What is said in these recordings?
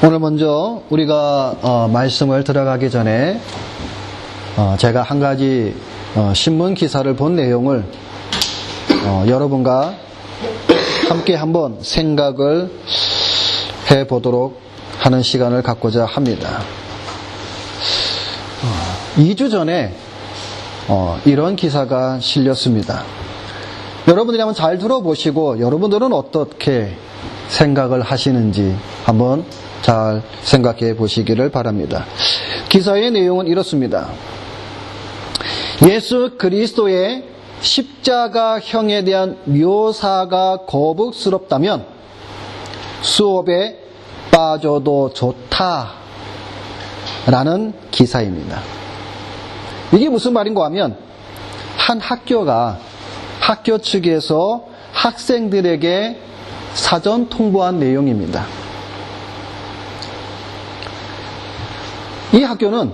오늘 먼저 우리가 말씀을 들어가기 전에 제가 한 가지 신문 기사를 본 내용을 여러분과 함께 한번 생각을 해보도록 하는 시간을 갖고자 합니다. 2주 전에 이런 기사가 실렸습니다. 여러분들이 한번 잘 들어보시고 여러분들은 어떻게 생각을 하시는지 한번 잘 생각해 보시기를 바랍니다. 기사의 내용은 이렇습니다. 예수 그리스도의 십자가형에 대한 묘사가 거북스럽다면 수업에 빠져도 좋다라는 기사입니다. 이게 무슨 말인가 하면 한 학교가 학교 측에서 학생들에게 사전 통보한 내용입니다. 이 학교는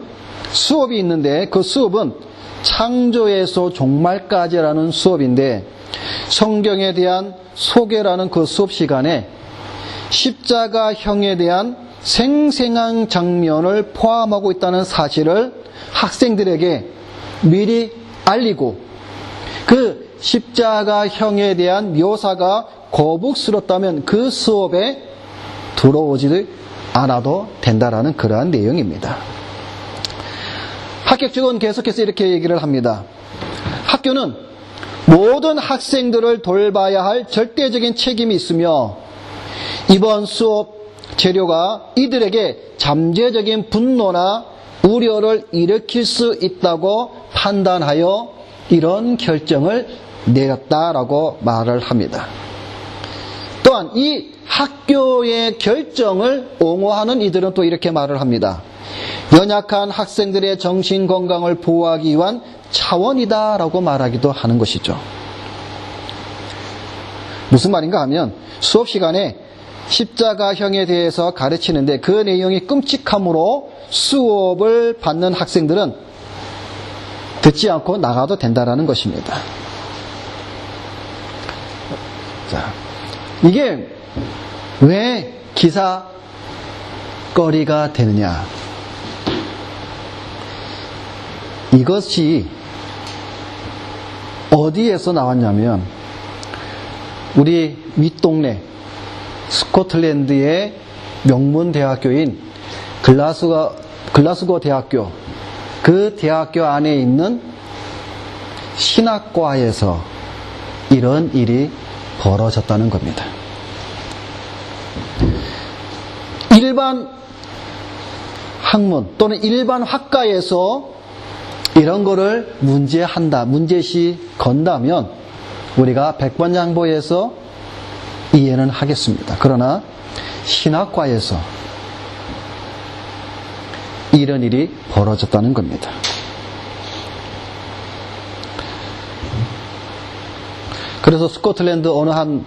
수업이 있는데 그 수업은 창조에서 종말까지라는 수업인데 성경에 대한 소개라는 그 수업 시간에 십자가형에 대한 생생한 장면을 포함하고 있다는 사실을 학생들에게 미리 알리고 그 십자가형에 대한 묘사가 거북스럽다면 그 수업에 들어오지 않아도 된다라는 그러한 내용입니다. 학교 측은 계속해서 이렇게 얘기를 합니다. 학교는 모든 학생들을 돌봐야 할 절대적인 책임이 있으며 이번 수업 재료가 이들에게 잠재적인 분노나 우려를 일으킬 수 있다고 판단하여 이런 결정을 내렸다라고 말을 합니다. 또한 이 학교의 결정을 옹호하는 이들은 또 이렇게 말을 합니다. 연약한 학생들의 정신 건강을 보호하기 위한 차원이다라고 말하기도 하는 것이죠. 무슨 말인가 하면 수업 시간에 십자가형에 대해서 가르치는데 그 내용이 끔찍함으로 수업을 받는 학생들은 듣지 않고 나가도 된다라는 것입니다. 자, 이게 왜 기사거리가 되느냐? 이것이 어디에서 나왔냐면 우리 윗동네 스코틀랜드의 명문 대학교인 글라스고 대학교, 그 대학교 안에 있는 신학과에서 이런 일이 벌어졌다는 겁니다. 일반 학문 또는 일반 학과에서 이런 거를 문제시 건다면 우리가 백반장보에서 이해는 하겠습니다. 그러나 신학과에서 이런 일이 벌어졌다는 겁니다. 그래서 스코틀랜드 어느 한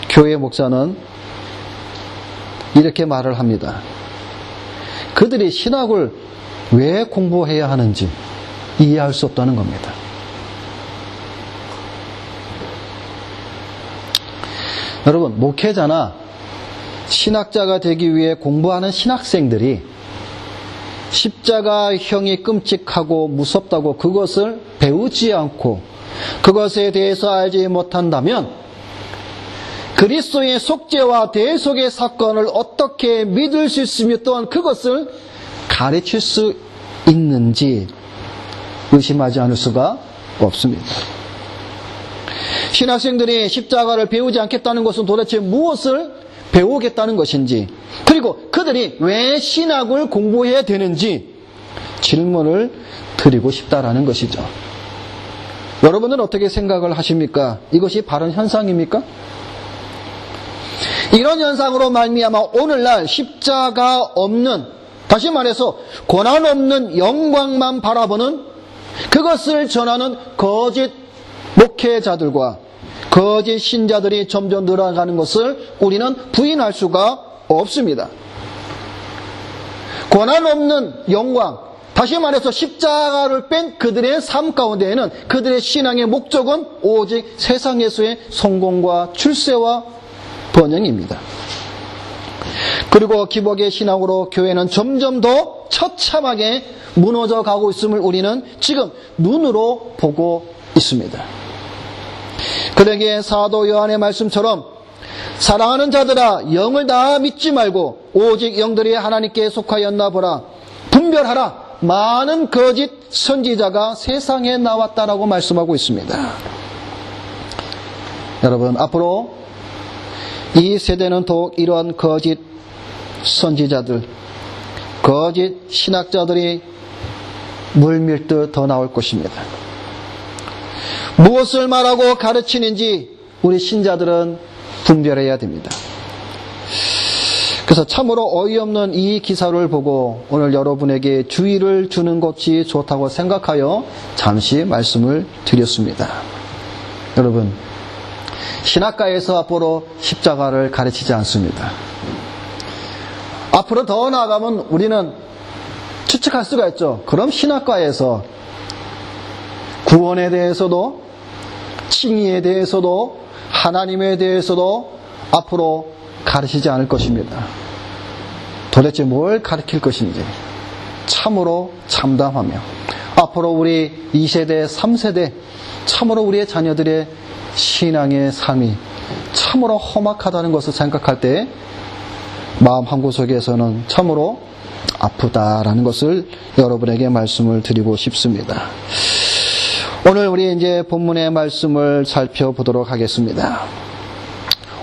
교회 목사는 이렇게 말을 합니다. 그들이 신학을 왜 공부해야 하는지 이해할 수 없다는 겁니다. 여러분, 목회자나 신학자가 되기 위해 공부하는 신학생들이 십자가형이 끔찍하고 무섭다고 그것을 배우지 않고 그것에 대해서 알지 못한다면 그리스도의 속죄와 대속의 사건을 어떻게 믿을 수 있으며 또한 그것을 가르칠 수 있는지 의심하지 않을 수가 없습니다. 신학생들이 십자가를 배우지 않겠다는 것은 도대체 무엇을 배우겠다는 것인지, 그리고 그들이 왜 신학을 공부해야 되는지 질문을 드리고 싶다라는 것이죠. 여러분은 어떻게 생각을 하십니까? 이것이 바른 현상입니까? 이런 현상으로 말미암아 오늘날 십자가 없는, 다시 말해서 고난 없는 영광만 바라보는, 그것을 전하는 거짓 목회자들과 거짓 신자들이 점점 늘어나가는 것을 우리는 부인할 수가 없습니다. 고난 없는 영광, 다시 말해서 십자가를 뺀 그들의 삶 가운데에는 그들의 신앙의 목적은 오직 세상에서의 성공과 출세와 번영입니다. 그리고 기복의 신앙으로 교회는 점점 더 처참하게 무너져 가고 있음을 우리는 지금 눈으로 보고 있습니다. 그러기에 사도 요한의 말씀처럼 사랑하는 자들아 영을 다 믿지 말고 오직 영들이 하나님께 속하였나 보라. 분별하라. 많은 거짓 선지자가 세상에 나왔다라고 말씀하고 있습니다. 여러분, 앞으로 이 세대는 더욱 이러한 거짓 선지자들, 거짓 신학자들이 물밀듯 더 나올 것입니다. 무엇을 말하고 가르치는지 우리 신자들은 분별해야 됩니다. 그래서 참으로 어이없는 이 기사를 보고 오늘 여러분에게 주의를 주는 것이 좋다고 생각하여 잠시 말씀을 드렸습니다. 여러분, 신학가에서 앞으로 십자가를 가르치지 않습니다. 앞으로 더 나아가면 우리는 추측할 수가 있죠. 그럼 신학가에서 구원에 대해서도 칭의에 대해서도 하나님에 대해서도 앞으로 가르치지 않을 것입니다. 도대체 뭘 가르칠 것인지 참으로 참담하며 앞으로 우리 2세대, 3세대 참으로 우리의 자녀들의 신앙의 삶이 참으로 험악하다는 것을 생각할 때 마음 한구석에서는 참으로 아프다라는 것을 여러분에게 말씀을 드리고 싶습니다. 오늘 우리 이제 본문의 말씀을 살펴보도록 하겠습니다.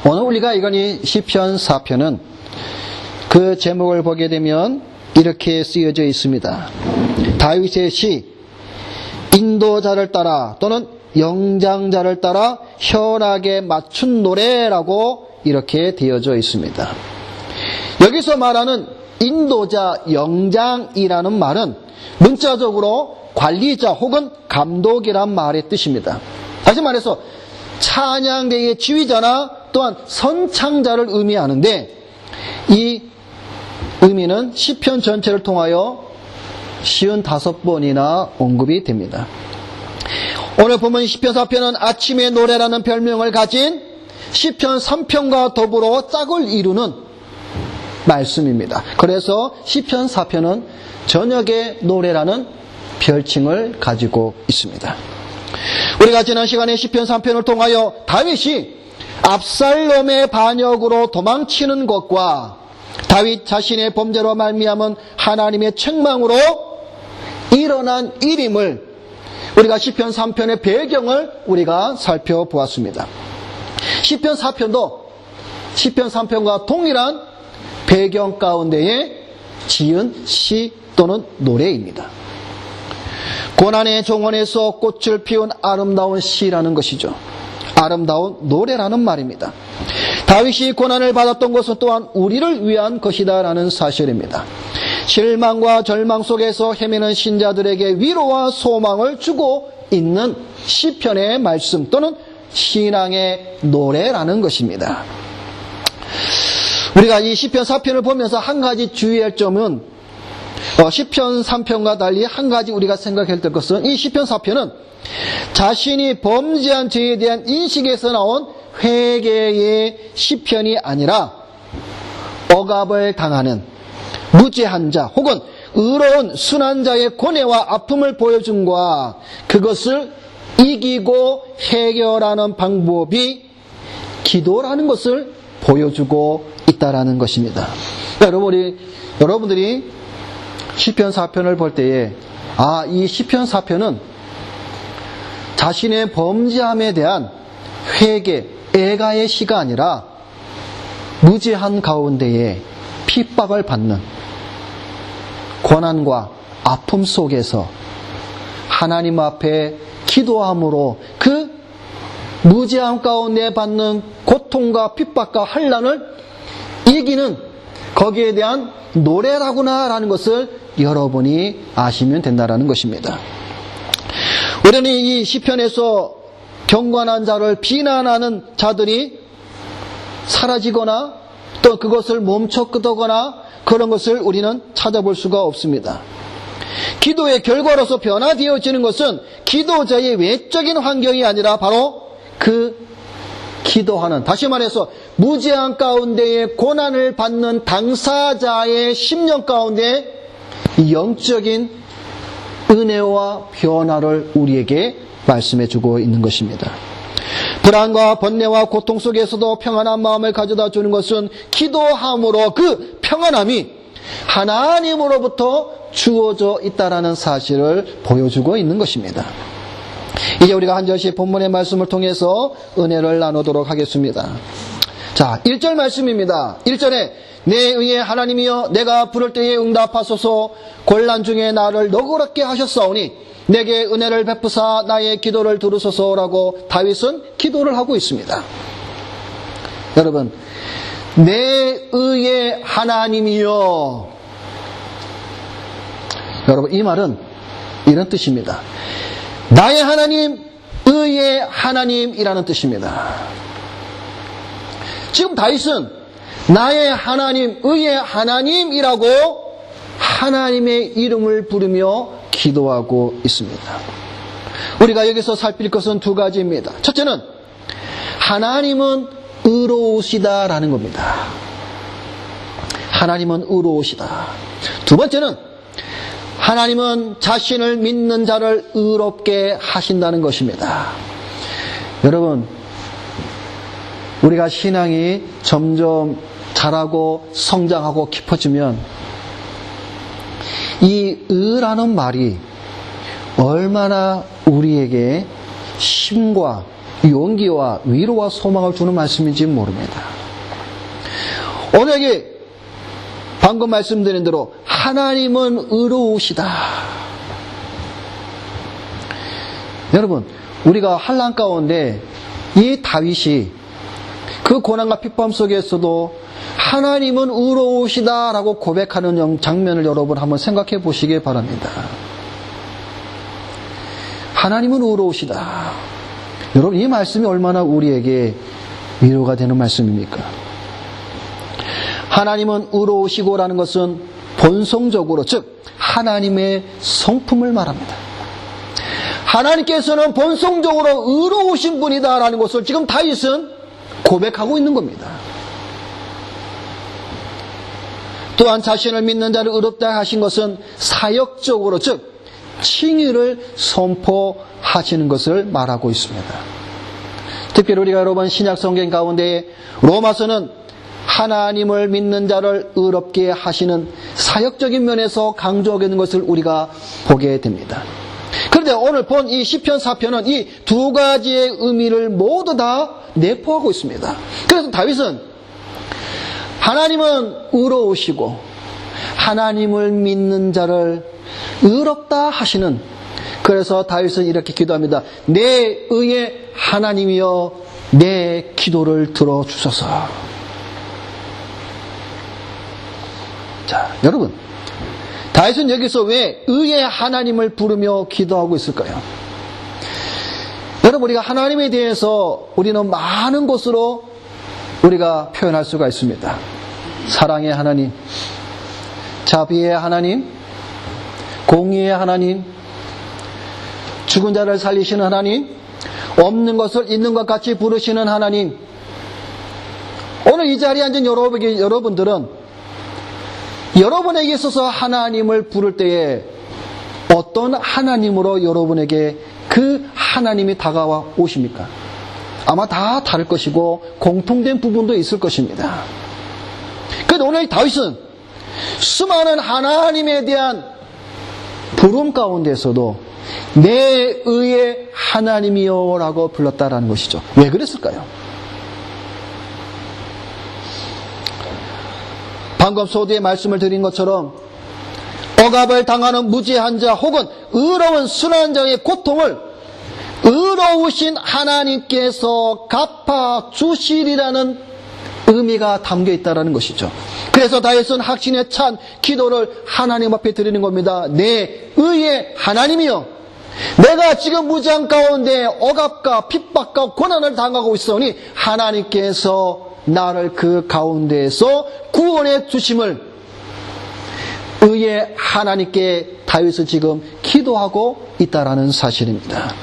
오늘 우리가 읽은 시편 4편은 그 제목을 보게 되면 이렇게 쓰여져 있습니다. 다윗의 시, 인도자를 따라 또는 영장자를 따라 현악에 맞춘 노래라고 이렇게 되어져 있습니다. 여기서 말하는 인도자, 영장이라는 말은 문자적으로 관리자 혹은 감독이란 말의 뜻입니다. 다시 말해서 찬양대의 지휘자나 또한 선창자를 의미하는데 이 의미는 시편 전체를 통하여 55번이나 언급이 됩니다. 오늘 보면 시편 4편은 아침의 노래라는 별명을 가진 시편 3편과 더불어 짝을 이루는 말씀입니다. 그래서 시편 4편은 저녁의 노래라는 별칭을 가지고 있습니다. 우리가 지난 시간에 시편 3편을 통하여 다윗이 압살롬의 반역으로 도망치는 것과 다윗 자신의 범죄로 말미암은 하나님의 책망으로 일어난 일임을 우리가 시편 3편의 배경을 우리가 살펴보았습니다. 시편 4편도 시편 3편과 동일한 배경 가운데에 지은 시 또는 노래입니다. 고난의 정원에서 꽃을 피운 아름다운 시라는 것이죠. 아름다운 노래라는 말입니다. 다윗이 고난을 받았던 것은 또한 우리를 위한 것이다라는 사실입니다. 실망과 절망 속에서 헤매는 신자들에게 위로와 소망을 주고 있는 시편의 말씀 또는 신앙의 노래라는 것입니다. 우리가 이 시편 4편을 보면서 한 가지 주의할 점은 시편 3편과 달리 한 가지 우리가 생각해야 될 것은 이 시편 4편은 자신이 범죄한 죄에 대한 인식에서 나온 회개의 시편이 아니라 억압을 당하는 무죄한 자 혹은 의로운 순한 자의 고뇌와 아픔을 보여준과 그것을 이기고 해결하는 방법이 기도라는 것을 보여주고 있다라는 것입니다. 여러분들이 시편 4편을 볼 때에 이 시편 4편은 자신의 범죄함에 대한 회개, 애가의 시가 아니라 무죄한 가운데에 핍박을 받는 고난과 아픔 속에서 하나님 앞에 기도함으로 그 무죄함 가운데 받는 고통과 핍박과 환난을 이기는 거기에 대한 노래라구나라는 것을 여러분이 아시면 된다라는 것입니다. 우리는 이 시편에서 경건한 자를 비난하는 자들이 사라지거나 또 그것을 멈춰 끄덕거나 그런 것을 우리는 찾아볼 수가 없습니다. 기도의 결과로서 변화되어지는 것은 기도자의 외적인 환경이 아니라 바로 그 기도하는, 다시 말해서 무지한 가운데에 고난을 받는 당사자의 심령 가운데 영적인 은혜와 변화를 우리에게 말씀해 주고 있는 것입니다. 불안과 번뇌와 고통 속에서도 평안한 마음을 가져다 주는 것은 기도함으로 그 평안함이 하나님으로부터 주어져 있다는 사실을 보여주고 있는 것입니다. 이제 우리가 한 절씩 본문의 말씀을 통해서 은혜를 나누도록 하겠습니다. 자, 1절 말씀입니다. 1절에 내 의의 하나님이여 내가 부를 때에 응답하소서 곤란 중에 나를 너그럽게 하셨사오니 내게 은혜를 베푸사 나의 기도를 들으소서라고 다윗은 기도를 하고 있습니다. 여러분, 내 의의 하나님이여, 여러분 이 말은 이런 뜻입니다. 나의 하나님, 의의 하나님이라는 뜻입니다. 지금 다윗은 나의 하나님, 의의 하나님이라고 하나님의 이름을 부르며 기도하고 있습니다. 우리가 여기서 살필 것은 두 가지입니다. 첫째는 하나님은 의로우시다라는 겁니다. 하나님은 의로우시다. 두 번째는 하나님은 자신을 믿는 자를 의롭게 하신다는 것입니다. 여러분, 우리가 신앙이 점점 자라고 성장하고 깊어지면 이 의라는 말이 얼마나 우리에게 힘과 용기와 위로와 소망을 주는 말씀인지 모릅니다. 오늘 방금 말씀드린 대로 하나님은 의로우시다. 여러분, 우리가 환난 가운데 이 다윗이 그 고난과 핍박 속에서도 하나님은 의로우시다라고 고백하는 장면을 여러분 한번 생각해 보시기 바랍니다. 하나님은 의로우시다. 여러분, 이 말씀이 얼마나 우리에게 위로가 되는 말씀입니까? 하나님은 의로우시고라는 것은 본성적으로, 즉 하나님의 성품을 말합니다. 하나님께서는 본성적으로 의로우신 분이다라는 것을 지금 다윗은 고백하고 있는 겁니다. 또한 자신을 믿는 자를 의롭다 하신 것은 사역적으로, 즉 칭의를 선포하시는 것을 말하고 있습니다. 특별히 우리가 여러분 신약 성경 가운데 로마서는 하나님을 믿는 자를 의롭게 하시는 사역적인 면에서 강조하고 있는 것을 우리가 보게 됩니다. 그런데 오늘 본 이 시편 4편은 이 두 가지의 의미를 모두 다 내포하고 있습니다. 그래서 다윗은 하나님은 의로우시고 하나님을 믿는 자를 의롭다 하시는, 그래서 다윗은 이렇게 기도합니다. 내 의의 하나님이여 내 기도를 들어주소서. 자, 여러분, 다윗은 여기서 왜 의의 하나님을 부르며 기도하고 있을까요? 여러분, 우리가 하나님에 대해서 우리는 많은 것으로 우리가 표현할 수가 있습니다. 사랑의 하나님, 자비의 하나님, 공의의 하나님, 죽은 자를 살리시는 하나님, 없는 것을 있는 것 같이 부르시는 하나님. 오늘 이 자리에 앉은 여러분들은 여러분에게 있어서 하나님을 부를 때에 어떤 하나님으로 여러분에게 그 하나님이 다가와 오십니까? 아마 다 다를 것이고 공통된 부분도 있을 것입니다. 그런데 오늘 다윗은 수많은 하나님에 대한 부름 가운데서도 내 의의 하나님이여 라고 불렀다라는 것이죠. 왜 그랬을까요? 방금 소두에 말씀을 드린 것처럼 억압을 당하는 무지한 자 혹은 의로운 순한 자의 고통을 의로우신 하나님께서 갚아주시리라는 의미가 담겨 있다는 것이죠. 그래서 다윗은 확신에 찬 기도를 하나님 앞에 드리는 겁니다. 내 의의 하나님이여, 내가 지금 무지한 가운데 억압과 핍박과 고난을 당하고 있으니 하나님께서 나를 그 가운데에서 구원해 주심을 의의 하나님께 다윗은 지금 기도하고 있다라는 사실입니다.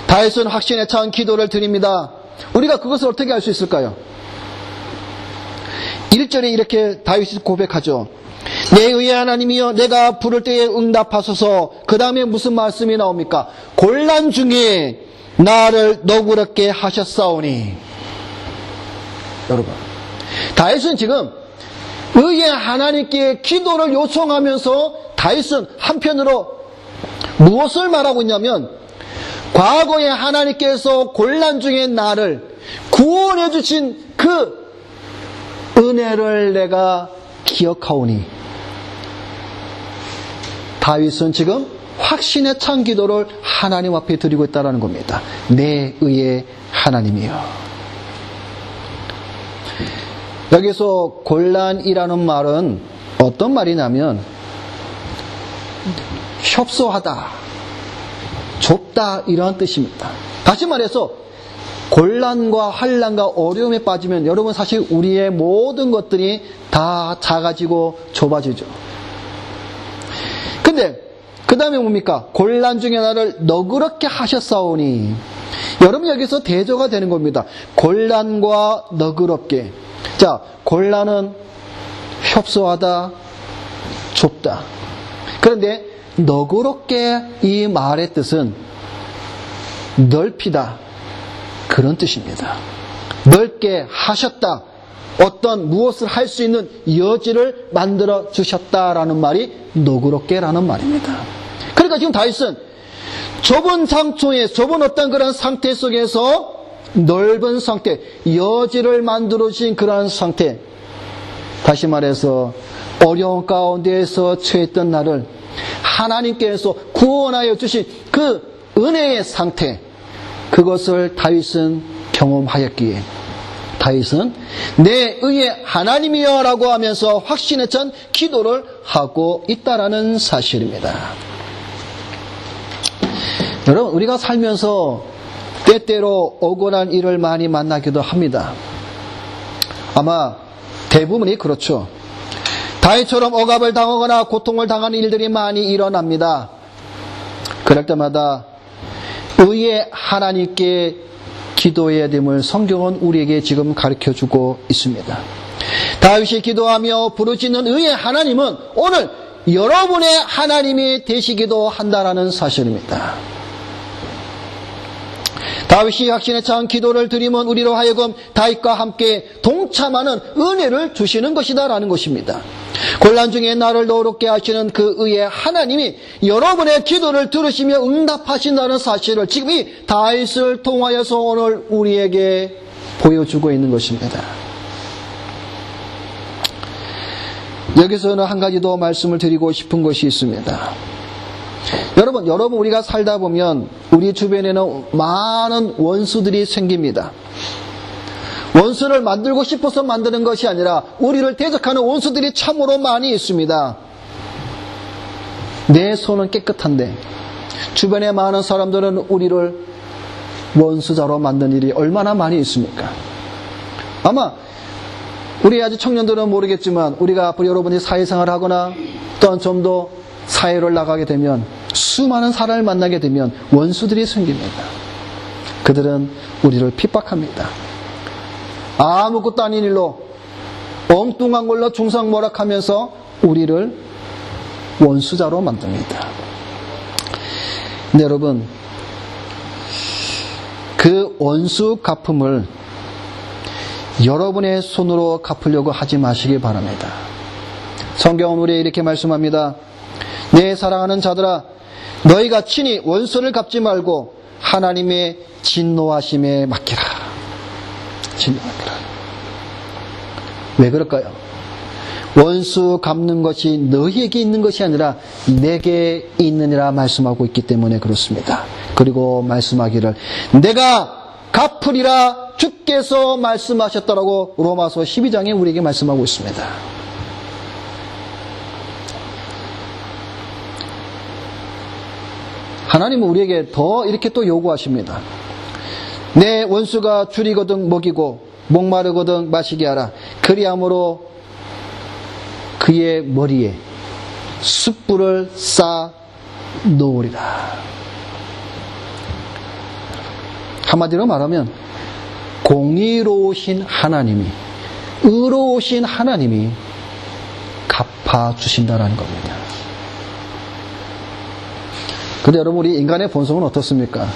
다윗은 확신에 찬 기도를 드립니다. 우리가 그것을 어떻게 알 수 있을까요? 1절에 이렇게 다윗이 고백하죠. 내 의의 하나님이여 내가 부를 때에 응답하소서. 그 다음에 무슨 말씀이 나옵니까? 곤란 중에 나를 너그럽게 하셨사오니. 여러분, 다윗은 지금 의의 하나님께 기도를 요청하면서 다윗은 한편으로 무엇을 말하고 있냐면, 과거에 하나님께서 곤란 중에 나를 구원해 주신 그 은혜를 내가 기억하오니. 다윗은 지금 확신에 찬 기도를 하나님 앞에 드리고 있다는 겁니다. 내 의의 하나님이여. 여기서 곤란이라는 말은 어떤 말이냐면 협소하다, 좁다 이런 뜻입니다. 다시 말해서 곤란과 환난과 어려움에 빠지면 여러분 사실 우리의 모든 것들이 다 작아지고 좁아지죠. 근데 그 다음에 뭡니까? 곤란 중에 나를 너그럽게 하셨사오니. 여러분 여기서 대조가 되는 겁니다. 곤란과 너그럽게. 자, 곤란은 협소하다, 좁다. 그런데 너그럽게 이 말의 뜻은 넓히다, 그런 뜻입니다. 넓게 하셨다. 어떤 무엇을 할 수 있는 여지를 만들어 주셨다라는 말이 너그럽게라는 말입니다. 그러니까 지금 다윗은 좁은 상처에, 좁은 어떤 그런 상태 속에서 넓은 상태, 여지를 만들어 주신 그러한 상태, 다시 말해서 어려운 가운데에서 처했던 나를 하나님께서 구원하여 주신 그 은혜의 상태, 그것을 다윗은 경험하였기에 다윗은 내 의의 하나님이여 라고 하면서 확신에 찬 기도를 하고 있다라는 사실입니다. 여러분, 우리가 살면서 때때로 억울한 일을 많이 만나기도 합니다. 아마 대부분이 그렇죠. 다윗처럼 억압을 당하거나 고통을 당하는 일들이 많이 일어납니다. 그럴 때마다 의의 하나님께 기도해야 됨을 성경은 우리에게 지금 가르쳐주고 있습니다. 다윗이 기도하며 부르짖는 의의 하나님은 오늘 여러분의 하나님이 되시기도 한다라는 사실입니다. 다윗이 확신에 찬 기도를 드리면 우리로 하여금 다윗과 함께 동참하는 은혜를 주시는 것이다라는 것입니다. 곤란 중에 나를 너그럽게 하시는 그 의의 하나님이 여러분의 기도를 들으시며 응답하신다는 사실을 지금 이 다윗을 통하여서 오늘 우리에게 보여주고 있는 것입니다. 여기서는 한 가지 더 말씀을 드리고 싶은 것이 있습니다. 여러분 우리가 살다 보면 우리 주변에는 많은 원수들이 생깁니다. 원수를 만들고 싶어서 만드는 것이 아니라 우리를 대적하는 원수들이 참으로 많이 있습니다. 내 손은 깨끗한데 주변에 많은 사람들은 우리를 원수자로 만든 일이 얼마나 많이 있습니까? 아마 우리 아직 청년들은 모르겠지만 우리가 앞으로 여러분이 사회생활을 하거나 또한 좀 더 사회를 나가게 되면 수많은 사람을 만나게 되면 원수들이 생깁니다. 그들은 우리를 핍박합니다. 아무것도 아닌 일로 엉뚱한 걸로 중상모략하면서 우리를 원수자로 만듭니다. 근데 여러분, 그 원수 갚음을 여러분의 손으로 갚으려고 하지 마시기 바랍니다. 성경은 우리에게 이렇게 말씀합니다. 내 사랑하는 자들아, 너희가 친히 원수를 갚지 말고 하나님의 진노하심에 맡기라. 진노하기라. 왜 그럴까요? 원수 갚는 것이 너희에게 있는 것이 아니라 내게 있느니라 말씀하고 있기 때문에 그렇습니다. 그리고 말씀하기를 내가 갚으리라 주께서 말씀하셨다라고 로마서 12장에 우리에게 말씀하고 있습니다. 하나님은 우리에게 더 이렇게 또 요구하십니다. 내 원수가 줄이거든 먹이고 목마르거든 마시게 하라. 그리함으로 그의 머리에 숯불을 쌓아 놓으리라. 한마디로 말하면 공의로우신 하나님이, 의로우신 하나님이 갚아주신다는 겁니다. 근데 여러분, 우리 인간의 본성은 어떻습니까?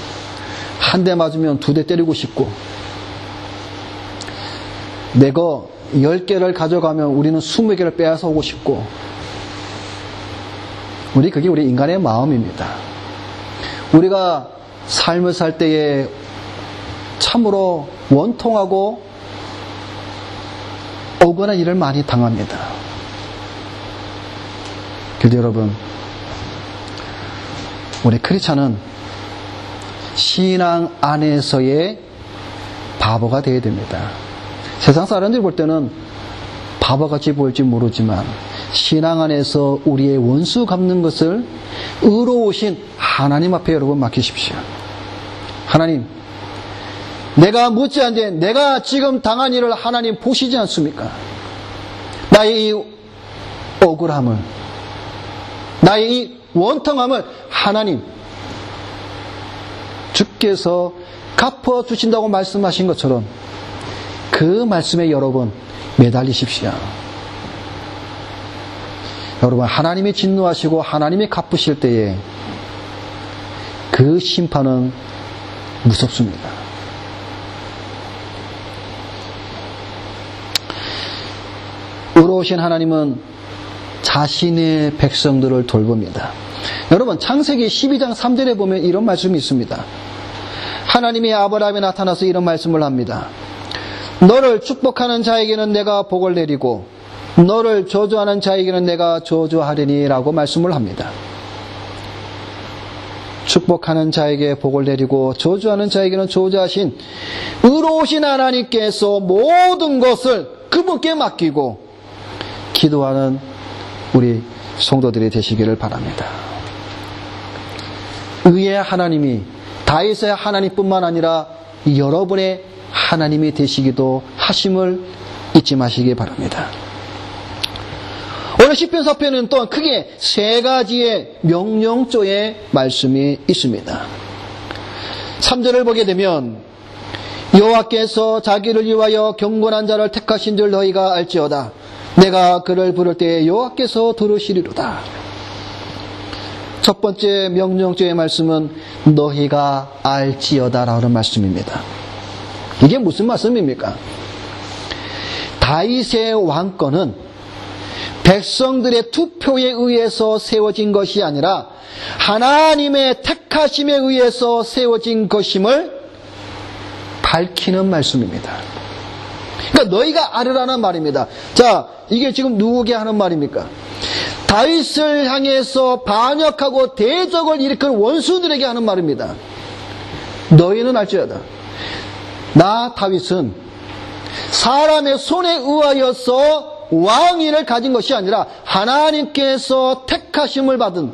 한 대 맞으면 2대 때리고 싶고, 내가 10개를 가져가면 우리는 20개를 빼앗아 오고 싶고, 그게 우리 인간의 마음입니다. 우리가 삶을 살 때에 참으로 원통하고 억울한 일을 많이 당합니다. 그런데 여러분, 우리 크리스찬은 신앙 안에서의 바보가 되어야 됩니다. 세상 사람들이 볼 때는 바보같이 보일지 모르지만 신앙 안에서 우리의 원수 갚는 것을 의로우신 하나님 앞에 여러분 맡기십시오. 하나님, 내가 못지않게 내가 지금 당한 일을 하나님 보시지 않습니까? 나의 이 억울함을, 나의 이 원통함을 하나님 주께서 갚아주신다고 말씀하신 것처럼 그 말씀에 여러분 매달리십시오. 여러분, 하나님이 진노하시고 하나님이 갚으실 때에 그 심판은 무섭습니다. 의로우신 하나님은 자신의 백성들을 돌봅니다. 여러분, 창세기 12장 3절에 보면 이런 말씀이 있습니다. 하나님이 아브라함에 나타나서 이런 말씀을 합니다. 너를 축복하는 자에게는 내가 복을 내리고 너를 저주하는 자에게는 내가 저주하리니 라고 말씀을 합니다. 축복하는 자에게 복을 내리고 저주하는 자에게는 저주하신 의로우신 하나님께서 모든 것을 그분께 맡기고 기도하는 우리 성도들이 되시기를 바랍니다. 의의 하나님이 다윗의 하나님뿐만 아니라 여러분의 하나님이 되시기도 하심을 잊지 마시기 바랍니다. 오늘 시편 4편은 또 크게 3가지의 명령조의 말씀이 있습니다. 3절을 보게 되면 여호와께서 자기를 위하여 경건한 자를 택하신 줄 너희가 알지어다. 내가 그를 부를 때에 여호와께서 들으시리로다. 첫 번째 명령조의 말씀은 너희가 알지어다라는 말씀입니다. 이게 무슨 말씀입니까? 다윗의 왕권은 백성들의 투표에 의해서 세워진 것이 아니라 하나님의 택하심에 의해서 세워진 것임을 밝히는 말씀입니다. 그러니까 너희가 알으라는 말입니다. 자, 이게 지금 누구에게 하는 말입니까? 다윗을 향해서 반역하고 대적을 일으킨 원수들에게 하는 말입니다. 너희는 알지어다. 나 다윗은 사람의 손에 의하여서 왕위를 가진 것이 아니라 하나님께서 택하심을 받은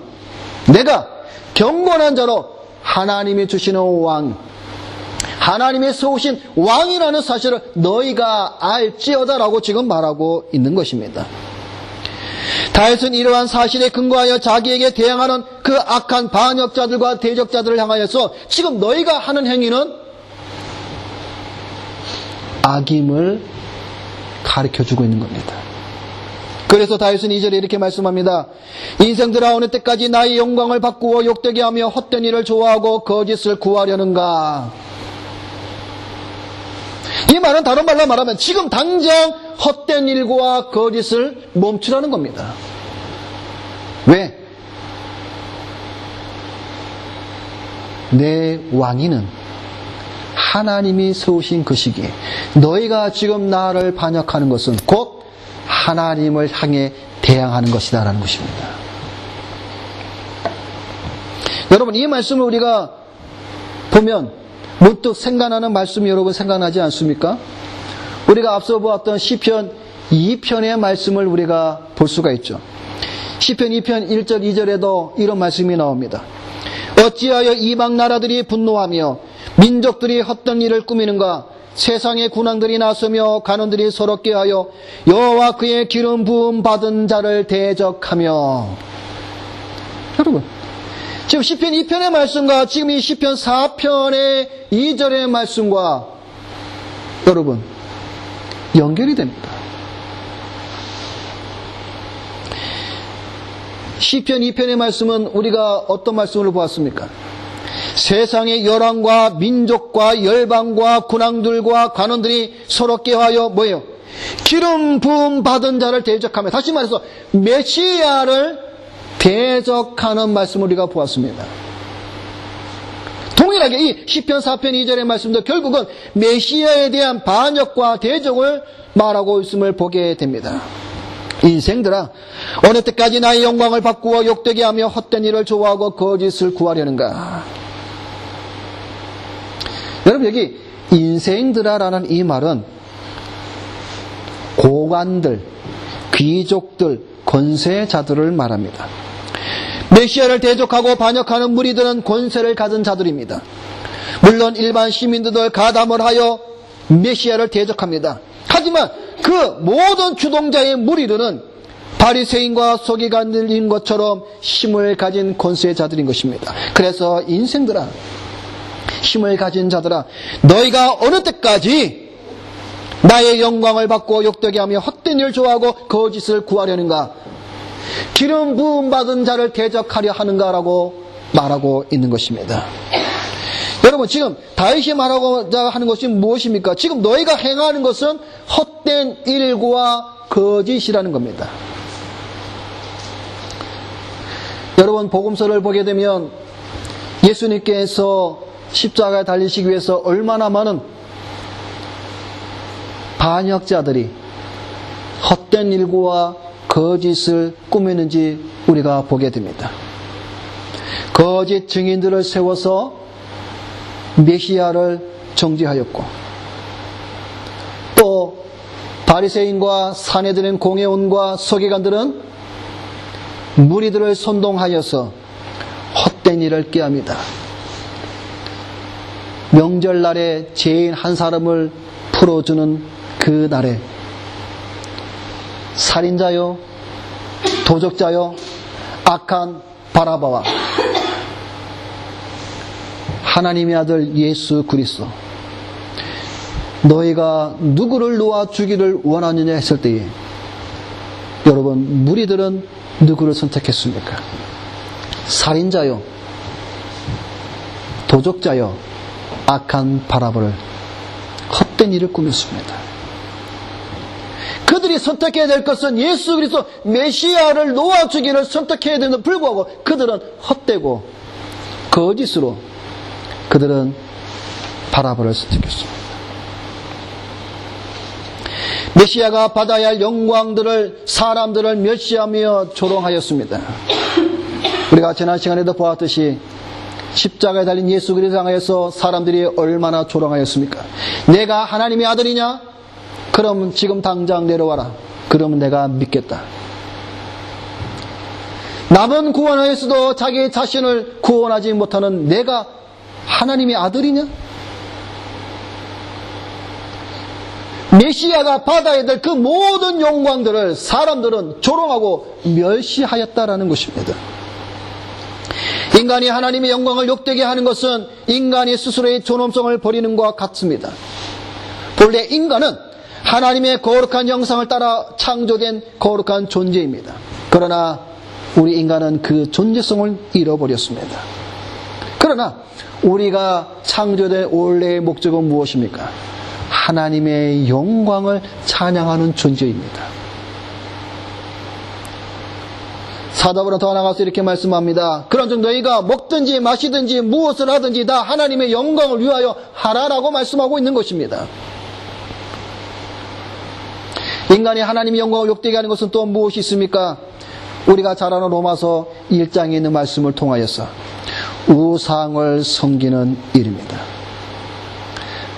내가 경건한 자로 하나님이 주시는 왕, 하나님이 세우신 왕이라는 사실을 너희가 알지어다라고 지금 말하고 있는 것입니다. 다윗은 이러한 사실에 근거하여 자기에게 대항하는 그 악한 반역자들과 대적자들을 향하여서 지금 너희가 하는 행위는 악임을 가르쳐주고 있는 겁니다. 그래서 다윗은 2절에 이렇게 말씀합니다. 인생 들어오는 때까지 나의 영광을 바꾸어 욕되게 하며 헛된 일을 좋아하고 거짓을 구하려는가. 이 말은 다른 말로 말하면 지금 당장 헛된 일과 거짓을 멈추라는 겁니다. 왜? 내 왕위는 하나님이 세우신 것이기에 너희가 지금 나를 반역하는 것은 곧 하나님을 향해 대항하는 것이다 라는 것입니다. 여러분, 이 말씀을 우리가 보면 문득 생각나는 말씀이 여러분 생각나지 않습니까? 우리가 앞서 보았던 시편 2편의 말씀을 우리가 볼 수가 있죠. 시편 2편 1절 2절에도 이런 말씀이 나옵니다. 어찌하여 이방 나라들이 분노하며 민족들이 헛된 일을 꾸미는가. 세상의 군왕들이 나서며 간원들이 서럽게 하여 여호와 그의 기름 부음 받은 자를 대적하며. 여러분, 지금 시편 2편의 말씀과 지금 이 시편 4편의 2절의 말씀과 여러분, 연결이 됩니다. 시편 2편의 말씀은 우리가 어떤 말씀을 보았습니까? 세상의 열왕과 민족과 열방과 군왕들과 관원들이 서로 꾀하여 뭐예요? 기름 부음 받은 자를 대적하며, 다시 말해서 메시아를 대적하는 말씀을 우리가 보았습니다. 동일하게 이 시편 4편 2절의 말씀도 결국은 메시아에 대한 반역과 대적을 말하고 있음을 보게 됩니다. 인생들아, 어느 때까지 나의 영광을 바꾸어 욕되게 하며 헛된 일을 좋아하고 거짓을 구하려는가? 여러분, 여기 인생들아라는 이 말은 고관들, 귀족들, 권세자들을 말합니다. 메시아를 대적하고 반역하는 무리들은 권세를 가진 자들입니다. 물론 일반 시민들도 가담을 하여 메시아를 대적합니다. 하지만 그 모든 주동자의 무리들은 바리새인과 서기관들인 것처럼 힘을 가진 권세자들인 것입니다. 그래서 인생들아, 힘을 가진 자들아, 너희가 어느 때까지 나의 영광을 받고 욕되게 하며 헛된 일을 좋아하고 거짓을 구하려는가? 기름 부음 받은 자를 대적하려 하는가라고 말하고 있는 것입니다. 여러분, 지금 다윗이 말하고자 하는 것이 무엇입니까? 지금 너희가 행하는 것은 헛된 일과 거짓이라는 겁니다. 여러분, 복음서를 보게 되면 예수님께서 십자가에 달리시기 위해서 얼마나 많은 반역자들이 헛된 일과 거짓을 꾸미는지 우리가 보게 됩니다. 거짓 증인들을 세워서 메시아를 정죄하였고, 또 바리새인과 사내들인 공회원과 서기관들은 무리들을 선동하여서 헛된 일을 꾀합니다. 명절날에 죄인 한 사람을 풀어주는 그 날에 살인자요, 도적자요, 악한 바라바와 하나님의 아들 예수 그리스도, 너희가 누구를 놓아 주기를 원하느냐 했을 때에 여러분, 무리들은 누구를 선택했습니까? 살인자요, 도적자요, 악한 바라바를, 헛된 일을 꾸몄습니다. 그들이 선택해야 될 것은 예수 그리스도 메시아를 놓아주기를 선택해야 되는데 불구하고 그들은 헛되고 거짓으로 그들은 바라바를 선택했습니다. 메시아가 받아야 할 영광들을, 사람들을 멸시하며 조롱하였습니다. 우리가 지난 시간에도 보았듯이 십자가에 달린 예수 그리스도를 향해서 사람들이 얼마나 조롱하였습니까? 내가 하나님의 아들이냐? 그럼 지금 당장 내려와라. 그러면 내가 믿겠다. 남은 구원하였어도 자기 자신을 구원하지 못하는 내가 하나님의 아들이냐? 메시아가 받아야 될 그 모든 영광들을 사람들은 조롱하고 멸시하였다라는 것입니다. 인간이 하나님의 영광을 욕되게 하는 것은 인간이 스스로의 존엄성을 버리는 것과 같습니다. 본래 인간은 하나님의 거룩한 형상을 따라 창조된 거룩한 존재입니다. 그러나 우리 인간은 그 존재성을 잃어버렸습니다. 그러나 우리가 창조된 원래의 목적은 무엇입니까? 하나님의 영광을 찬양하는 존재입니다. 사도바울은 더 나가서 이렇게 말씀합니다. 그런즉 너희가 먹든지 마시든지 무엇을 하든지 다 하나님의 영광을 위하여 하라라고 말씀하고 있는 것입니다. 인간이 하나님의 영광을 욕되게 하는 것은 또 무엇이 있습니까? 우리가 잘 아는 로마서 1장에 있는 말씀을 통하여서 우상을 섬기는 일입니다.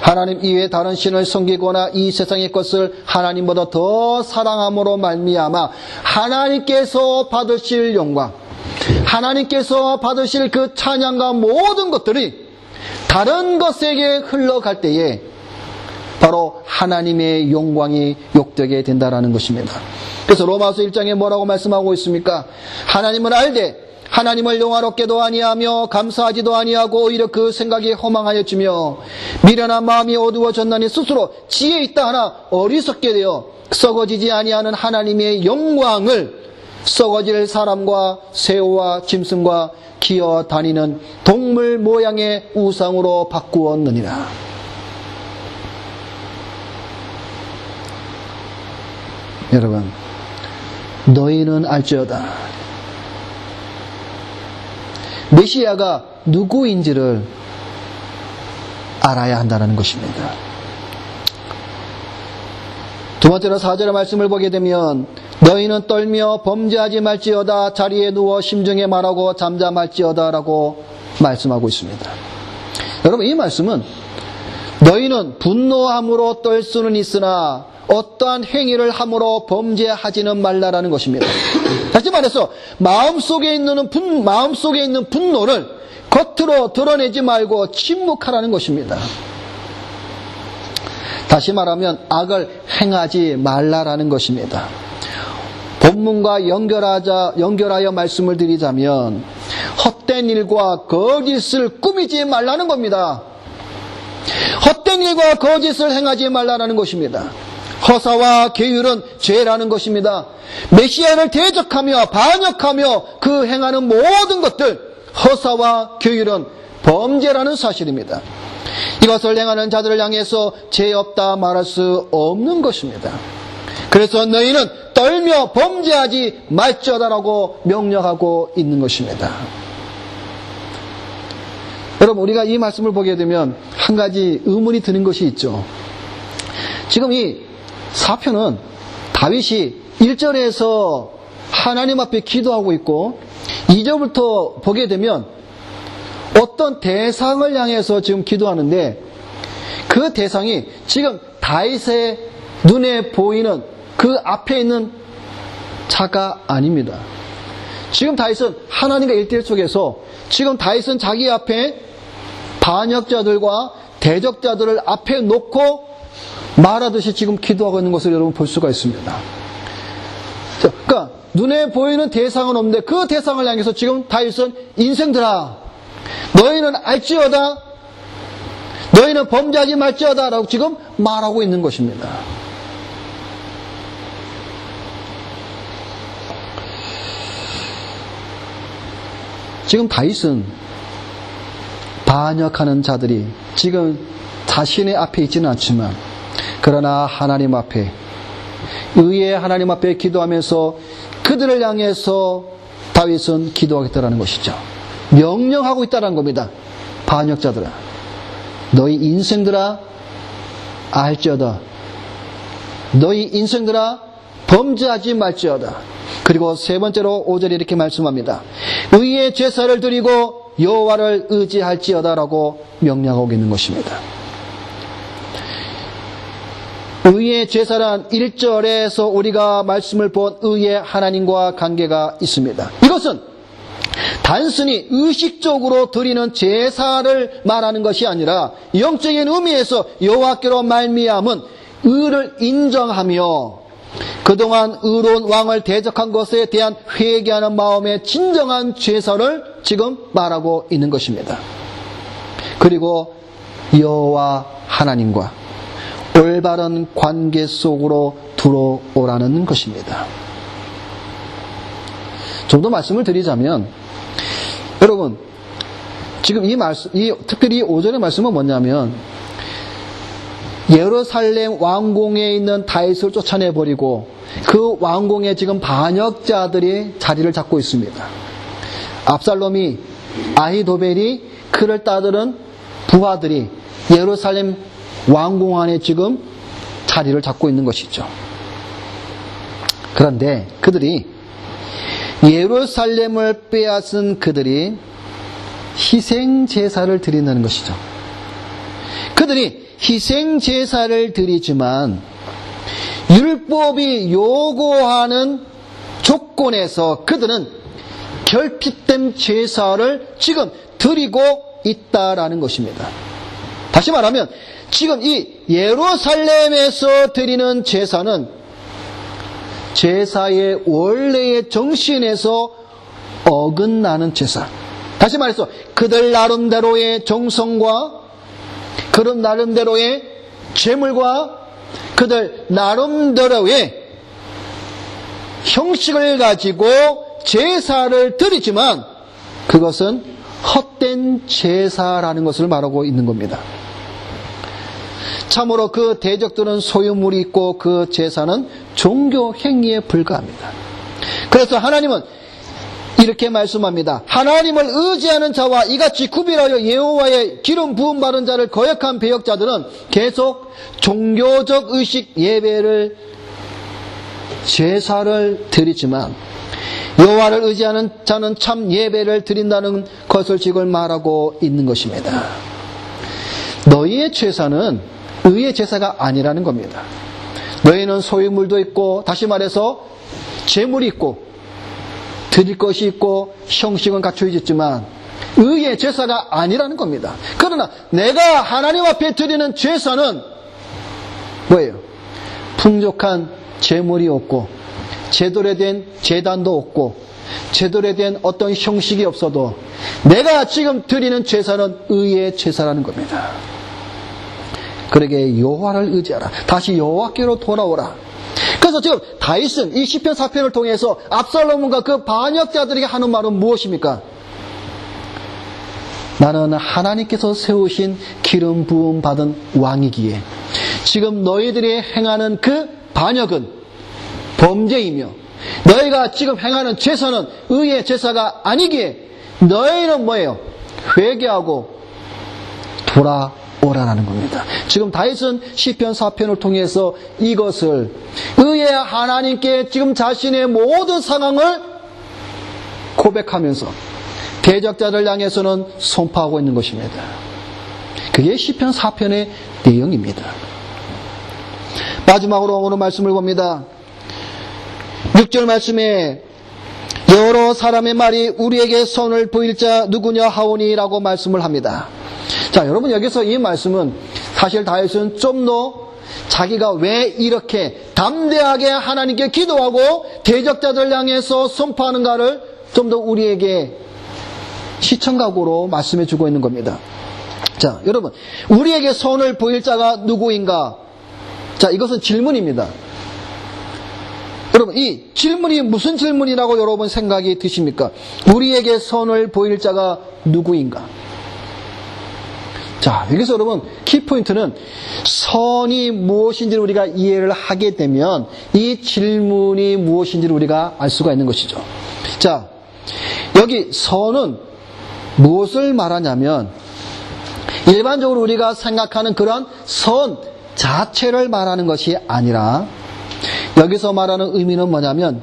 하나님 이외에 다른 신을 섬기거나 이 세상의 것을 하나님보다 더 사랑함으로 말미암아 하나님께서 받으실 영광, 하나님께서 받으실 그 찬양과 모든 것들이 다른 것에게 흘러갈 때에 바로 하나님의 영광이 욕되게 된다라는 것입니다. 그래서 로마서 1장에 뭐라고 말씀하고 있습니까? 하나님을 알되 하나님을 영화롭게도 아니하며 감사하지도 아니하고 오히려 그 생각이 허망하여지며 미련한 마음이 어두워졌나니 스스로 지혜 있다 하나 어리석게 되어 썩어지지 아니하는 하나님의 영광을 썩어질 사람과 새우와 짐승과 기어 다니는 동물 모양의 우상으로 바꾸었느니라. 여러분, 너희는 알지어다. 메시아가 누구인지를 알아야 한다는 것입니다. 두 번째로 4절의 말씀을 보게 되면 너희는 떨며 범죄하지 말지어다 자리에 누워 심중에 말하고 잠잠할지어다 라고 말씀하고 있습니다. 여러분, 이 말씀은 너희는 분노함으로 떨 수는 있으나 어떠한 행위를 함으로 범죄하지는 말라라는 것입니다. 다시 말해서 마음속에 있는 분노를 겉으로 드러내지 말고 침묵하라는 것입니다. 다시 말하면 악을 행하지 말라라는 것입니다. 본문과 연결하여 말씀을 드리자면 헛된 일과 거짓을 꾸미지 말라는 겁니다. 헛된 일과 거짓을 행하지 말라는 것입니다. 허사와 계율은 죄라는 것입니다. 메시아를 대적하며 반역하며 그 행하는 모든 것들, 허사와 계율은 범죄라는 사실입니다. 이것을 행하는 자들을 향해서 죄 없다 말할 수 없는 것입니다. 그래서 너희는 떨며 범죄하지 말지어다라고 명령하고 있는 것입니다. 여러분, 우리가 이 말씀을 보게 되면 한 가지 의문이 드는 것이 있죠. 지금 이 사편은 다윗이 1절에서 하나님 앞에 기도하고 있고 2절부터 보게 되면 어떤 대상을 향해서 지금 기도하는데 그 대상이 지금 다윗의 눈에 보이는 그 앞에 있는 자가 아닙니다. 지금 다윗은 하나님과 1대1 속에서 지금 다윗은 자기 앞에 반역자들과 대적자들을 앞에 놓고 말하듯이 지금 기도하고 있는 것을 여러분 볼 수가 있습니다. 그러니까 눈에 보이는 대상은 없는데 그 대상을 향해서 지금 다윗은 인생들아 너희는 알지어다 너희는 범죄하지 말지어다 라고 지금 말하고 있는 것입니다. 지금 다윗은 반역하는 자들이 지금 자신의 앞에 있지는 않지만 그러나 하나님 앞에 의의 하나님 앞에 기도하면서 그들을 향해서 다윗은 기도하겠다라는 것이죠. 명령하고 있다는 겁니다. 반역자들아 너희 인생들아 알지어다 너희 인생들아 범죄하지 말지어다. 그리고 세 번째로 5절에 이렇게 말씀합니다. 의의 제사를 드리고 여호와를 의지할지어다라고 명령하고 있는 것입니다. 의의 제사란 1절에서 우리가 말씀을 본 의의 하나님과 관계가 있습니다. 이것은 단순히 의식적으로 드리는 제사를 말하는 것이 아니라 영적인 의미에서 여호와께로 말미암은 의를 인정하며 그동안 의로운 왕을 대적한 것에 대한 회개하는 마음의 진정한 제사를 지금 말하고 있는 것입니다. 그리고 여호와 하나님과 올바른 관계 속으로 들어오라는 것입니다. 좀 더 말씀을 드리자면 여러분 지금 특별히 5절의 말씀은 뭐냐면 예루살렘 왕궁에 있는 다윗을 쫓아내버리고 그 왕궁에 지금 반역자들이 자리를 잡고 있습니다. 압살롬이 아히도벨이 그를 따르는 부하들이 예루살렘 왕궁 안에 지금 자리를 잡고 있는 것이죠. 그런데 그들이 예루살렘을 빼앗은 그들이 희생제사를 드린다는 것이죠. 그들이 희생제사를 드리지만 율법이 요구하는 조건에서 그들은 결핍된 제사를 지금 드리고 있다라는 것입니다. 다시 말하면 지금 이 예루살렘에서 드리는 제사는 제사의 원래의 정신에서 어긋나는 제사. 다시 말해서 그들 나름대로의 정성과 그런 나름대로의 재물과 그들 나름대로의 형식을 가지고 제사를 드리지만 그것은 헛된 제사라는 것을 말하고 있는 겁니다. 참으로 그 대적들은 소유물이 있고 그 제사는 종교 행위에 불과합니다. 그래서 하나님은 이렇게 말씀합니다. 하나님을 의지하는 자와 이같이 구별하여 여호와의 기름 부음 받은 자를 거역한 배역자들은 계속 종교적 의식 예배를 제사를 드리지만 여호와를 의지하는 자는 참 예배를 드린다는 것을 지금 말하고 있는 것입니다. 너희의 제사는 의의 제사가 아니라는 겁니다. 너희는 소유물도 있고 다시 말해서 재물이 있고 드릴 것이 있고 형식은 갖춰져 있지만 의의 제사가 아니라는 겁니다. 그러나 내가 하나님 앞에 드리는 제사는 뭐예요? 풍족한 재물이 없고 제대로 된 제단도 없고 제대로 된 어떤 형식이 없어도 내가 지금 드리는 제사는 의의 제사라는 겁니다. 그러게 여호와를 의지하라. 다시 여호와께로 돌아오라. 그래서 지금 다윗은 이 시편 4편을 통해서 압살롬과 그 반역자들에게 하는 말은 무엇입니까? 나는 하나님께서 세우신 기름 부음 받은 왕이기에 지금 너희들이 행하는 그 반역은 범죄이며 너희가 지금 행하는 제사는 의의 제사가 아니기에 너희는 뭐예요? 회개하고 돌아오라는 겁니다. 지금 다윗은 시편 4편을 통해서 이것을 의의 하나님께 지금 자신의 모든 상황을 고백하면서 대적자를 향해서는 선포하고 있는 것입니다. 그게 시편 4편의 내용입니다. 마지막으로 오늘 말씀을 봅니다. 6절 말씀에 여러 사람의 말이 우리에게 선을 보일 자 누구냐 하오니라고 말씀을 합니다. 자, 여러분 여기서 이 말씀은 사실 다윗은 좀 더 자기가 왜 이렇게 담대하게 하나님께 기도하고 대적자들 향해서 선포하는가를 좀 더 우리에게 시청각으로 말씀해 주고 있는 겁니다. 자, 여러분 우리에게 선을 보일 자가 누구인가? 자, 이것은 질문입니다. 여러분 이 질문이 무슨 질문이라고 여러분 생각이 드십니까? 우리에게 선을 보일 자가 누구인가? 자, 여기서 여러분 키포인트는 선이 무엇인지를 우리가 이해를 하게 되면 이 질문이 무엇인지를 우리가 알 수가 있는 것이죠. 자, 여기 선은 무엇을 말하냐면 일반적으로 우리가 생각하는 그런 선 자체를 말하는 것이 아니라 여기서 말하는 의미는 뭐냐면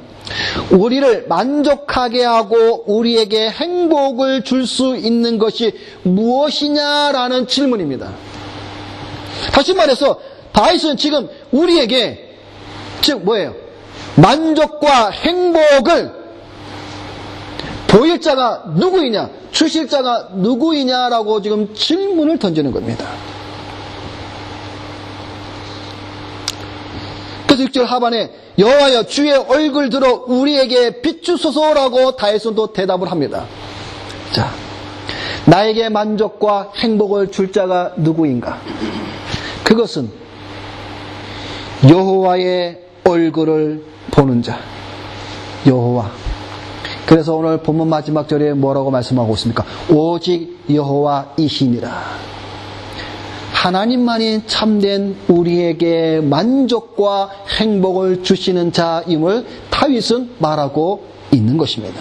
우리를 만족하게 하고 우리에게 행복을 줄 수 있는 것이 무엇이냐라는 질문입니다. 다시 말해서 다윗은 지금 우리에게 즉 뭐예요? 만족과 행복을 보일 자가 누구이냐? 주실 자가 누구이냐라고 지금 질문을 던지는 겁니다. 그래서 6절 하반에 여호와여 주의 얼굴 들어 우리에게 비추소서라고 다윗은 또 대답을 합니다. 자, 나에게 만족과 행복을 줄 자가 누구인가? 그것은 여호와의 얼굴을 보는 자. 여호와. 그래서 오늘 본문 마지막 절에 뭐라고 말씀하고 있습니까? 오직 여호와이시니라. 하나님만이 참된 우리에게 만족과 행복을 주시는 자임을 다윗은 말하고 있는 것입니다.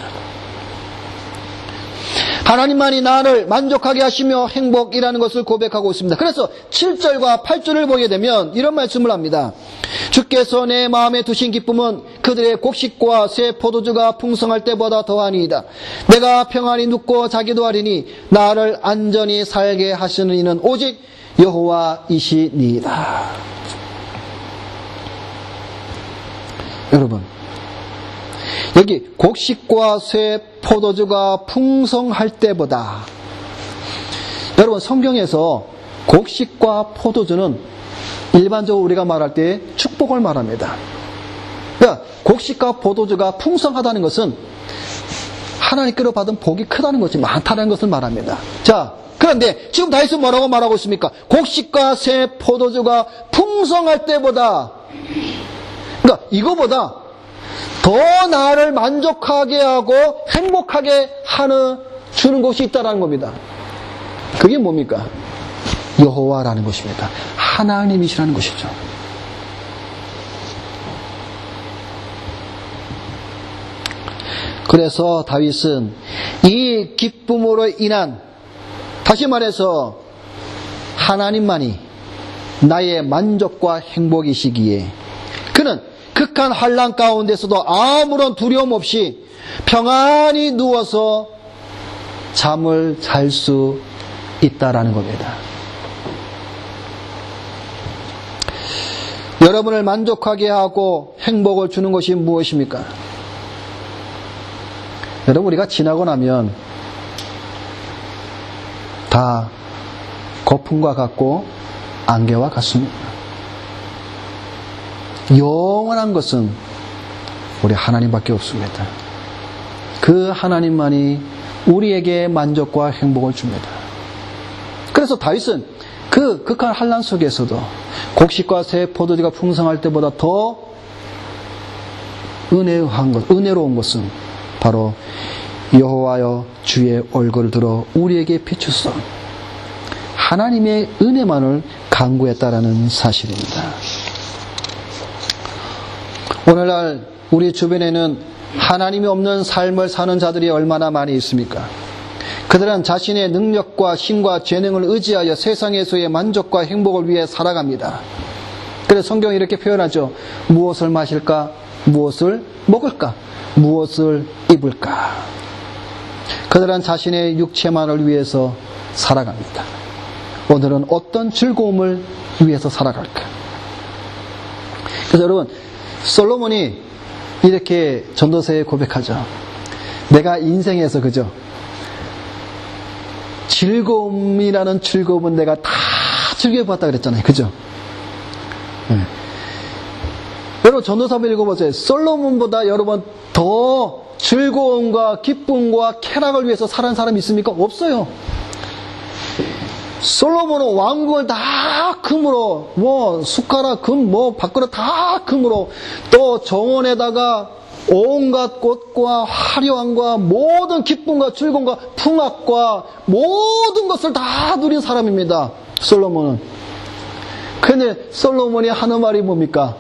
하나님만이 나를 만족하게 하시며 행복이라는 것을 고백하고 있습니다. 그래서 7절과 8절을 보게 되면 이런 말씀을 합니다. 주께서 내 마음에 두신 기쁨은 그들의 곡식과 새 포도주가 풍성할 때보다 더하니이다. 내가 평안히 눕고 자기도 하리니 나를 안전히 살게 하시는 이는 오직 여호와이시니이다. 여러분 여기 곡식과 새 포도주가 풍성할 때보다 여러분 성경에서 곡식과 포도주는 일반적으로 우리가 말할 때 축복을 말합니다. 그러니까 곡식과 포도주가 풍성하다는 것은 하나님께로 받은 복이 크다는 것이 많다는 것을 말합니다. 자, 그런데 지금 다윗은 뭐라고 말하고 있습니까? 곡식과 새 포도주가 풍성할 때보다, 그러니까 이거보다 더 나를 만족하게 하고 행복하게 주는 것이 있다는 겁니다. 그게 뭡니까? 여호와라는 것입니다. 하나님이시라는 것이죠. 그래서 다윗은 이 기쁨으로 인한, 다시 말해서 하나님만이 나의 만족과 행복이시기에 그는 극한 환난 가운데서도 아무런 두려움 없이 평안히 누워서 잠을 잘 수 있다라는 겁니다. 여러분을 만족하게 하고 행복을 주는 것이 무엇입니까? 여러분, 우리가 지나고 나면 다 거품과 같고 안개와 같습니다. 영원한 것은 우리 하나님밖에 없습니다. 그 하나님만이 우리에게 만족과 행복을 줍니다. 그래서 다윗은 그 극한 환난 속에서도 곡식과 새 포도주가 풍성할 때보다 더 은혜로운 것은 바로 여호와여 주의 얼굴을 들어 우리에게 비추소, 하나님의 은혜만을 간구했다라는 사실입니다. 오늘날 우리 주변에는 하나님이 없는 삶을 사는 자들이 얼마나 많이 있습니까? 그들은 자신의 능력과 힘과 재능을 의지하여 세상에서의 만족과 행복을 위해 살아갑니다. 그래서 성경이 이렇게 표현하죠. 무엇을 마실까? 무엇을 먹을까? 무엇을 입을까? 그들은 자신의 육체만을 위해서 살아갑니다. 오늘은 어떤 즐거움을 위해서 살아갈까? 그래서 여러분, 솔로몬이 이렇게 전도서에 고백하죠. 내가 인생에서, 그죠? 즐거움이라는 즐거움은 내가 다 즐겨봤다 그랬잖아요. 그죠? 네. 여러분, 전도서 한번 읽어보세요. 솔로몬보다 여러분 더 즐거움과 기쁨과 쾌락을 위해서 사는 사람이 있습니까? 없어요. 솔로몬은 왕국을 다 금으로, 숟가락, 금, 밥그릇 다 금으로, 또 정원에다가 온갖 꽃과 화려함과 모든 기쁨과 즐거움과 풍악과 모든 것을 다 누린 사람입니다. 솔로몬은. 그런데 솔로몬이 하는 말이 뭡니까?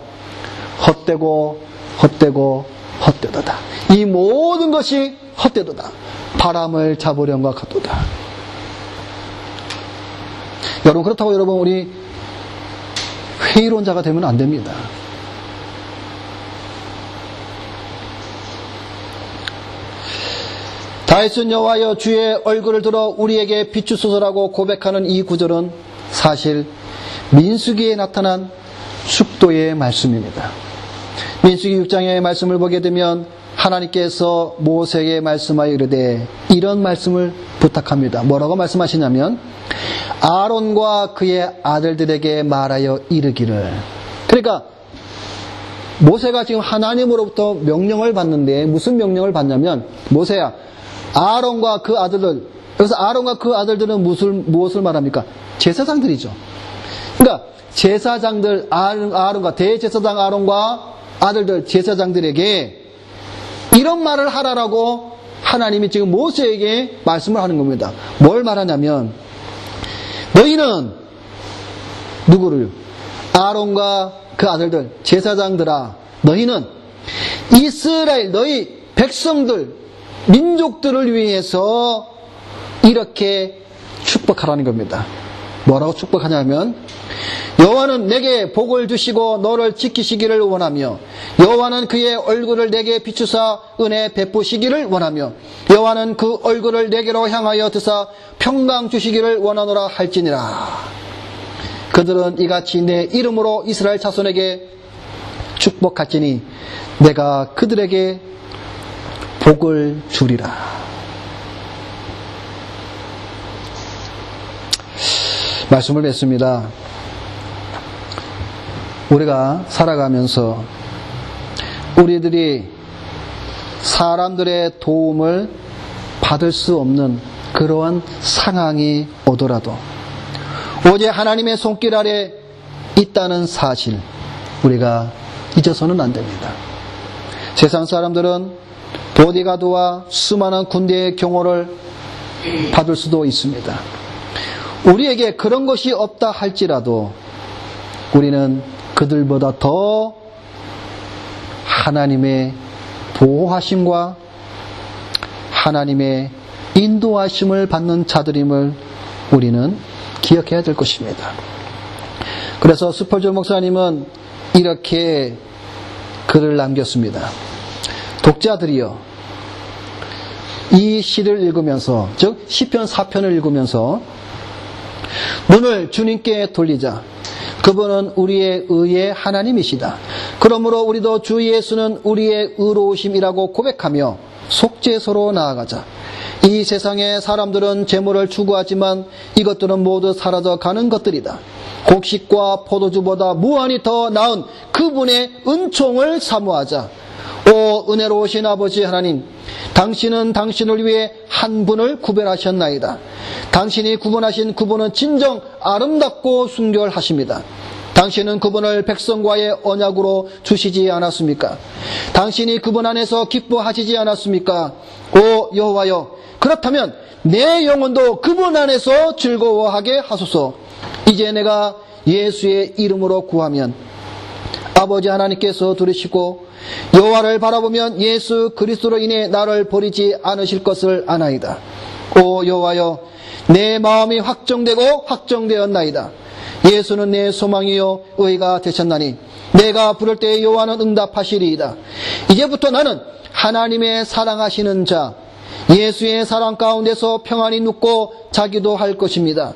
헛되고 헛되고 헛되도다. 이 모든 것이 헛되도다. 바람을 잡으려는 것 같도다. 여러분, 그렇다고 여러분 우리 회의론자가 되면 안 됩니다. 다윗은 여호와여 주의 얼굴을 들어 우리에게 비추소서라고 고백하는 이 구절은 사실 민수기에 나타난 축도의 말씀입니다. 민수기 6장의 말씀을 보게 되면 하나님께서 모세에게 말씀하여 이르되 이런 말씀을 부탁합니다. 뭐라고 말씀하시냐면 아론과 그의 아들들에게 말하여 이르기를. 그러니까 모세가 지금 하나님으로부터 명령을 받는데 무슨 명령을 받냐면, 모세야, 아론과 그 아들들, 여기서 아론과 그 아들들은 무엇을 말합니까? 제사장들이죠. 그러니까 제사장들, 아론과 대제사장 아론과 아들들 제사장들에게 이런 말을 하라라고 하나님이 지금 모세에게 말씀을 하는 겁니다. 뭘 말하냐면, 너희는 누구를? 아론과 그 아들들 제사장들아, 너희는 이스라엘, 너희 백성들, 민족들을 위해서 이렇게 축복하라는 겁니다. 뭐라고 축복하냐면, 여호와는 내게 복을 주시고 너를 지키시기를 원하며, 여호와는 그의 얼굴을 내게 비추사 은혜 베푸시기를 원하며, 여호와는 그 얼굴을 내게로 향하여 드사 평강 주시기를 원하노라 할지니라. 그들은 이같이 내 이름으로 이스라엘 자손에게 축복할지니 내가 그들에게 복을 주리라. 말씀을 맺습니다. 우리가 살아가면서 우리들이 사람들의 도움을 받을 수 없는 그러한 상황이 오더라도 오직 하나님의 손길 아래 있다는 사실 우리가 잊어서는 안 됩니다. 세상 사람들은 보디가드와 수많은 군대의 경호를 받을 수도 있습니다. 우리에게 그런 것이 없다 할지라도 우리는 그들보다 더 하나님의 보호하심과 하나님의 인도하심을 받는 자들임을 우리는 기억해야 될 것입니다. 그래서 스펄전 목사님은 이렇게 글을 남겼습니다. 독자들이여, 이 시를 읽으면서, 즉 시편 4편을 읽으면서 눈을 주님께 돌리자. 그분은 우리의 의의 하나님이시다. 그러므로 우리도 주 예수는 우리의 의로우심이라고 고백하며 속죄소로 나아가자. 이 세상의 사람들은 재물을 추구하지만 이것들은 모두 사라져 가는 것들이다. 곡식과 포도주보다 무한히 더 나은 그분의 은총을 사모하자. 오 은혜로우신 아버지 하나님, 당신은 당신을 위해 한 분을 구별하셨나이다. 당신이 구분하신 그분은 진정 아름답고 순결하십니다. 당신은 그분을 백성과의 언약으로 주시지 않았습니까? 당신이 그분 안에서 기뻐하시지 않았습니까? 오 여호와여, 그렇다면 내 영혼도 그분 안에서 즐거워하게 하소서. 이제 내가 예수의 이름으로 구하면 아버지 하나님께서 들으시고 여호와를 바라보면 예수 그리스도로 인해 나를 버리지 않으실 것을 아나이다. 오 여호와여, 내 마음이 확정되고 확정되었나이다. 예수는 내 소망이요 의가 되셨나니 내가 부를 때 여호와는 응답하시리이다. 이제부터 나는 하나님의 사랑하시는 자 예수의 사랑 가운데서 평안히 눕고 자기도 할 것입니다.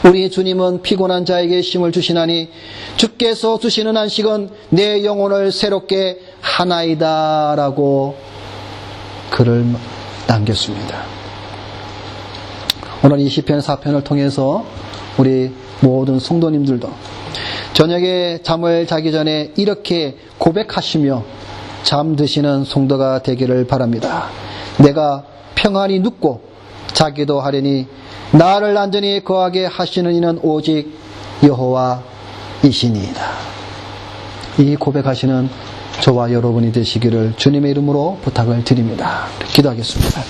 우리 주님은 피곤한 자에게 힘을 주시나니 주께서 주시는 안식은 내 영혼을 새롭게 하나이다 라고 글을 남겼습니다. 오늘 이 시편 4편을 통해서 우리 모든 성도님들도 저녁에 잠을 자기 전에 이렇게 고백하시며 잠드시는 성도가 되기를 바랍니다. 내가 평안히 눕고 자기도 하려니 나를 안전히 거하게 하시는 이는 오직 여호와이시니이다. 이 고백하시는 저와 여러분이 되시기를 주님의 이름으로 부탁을 드립니다. 기도하겠습니다.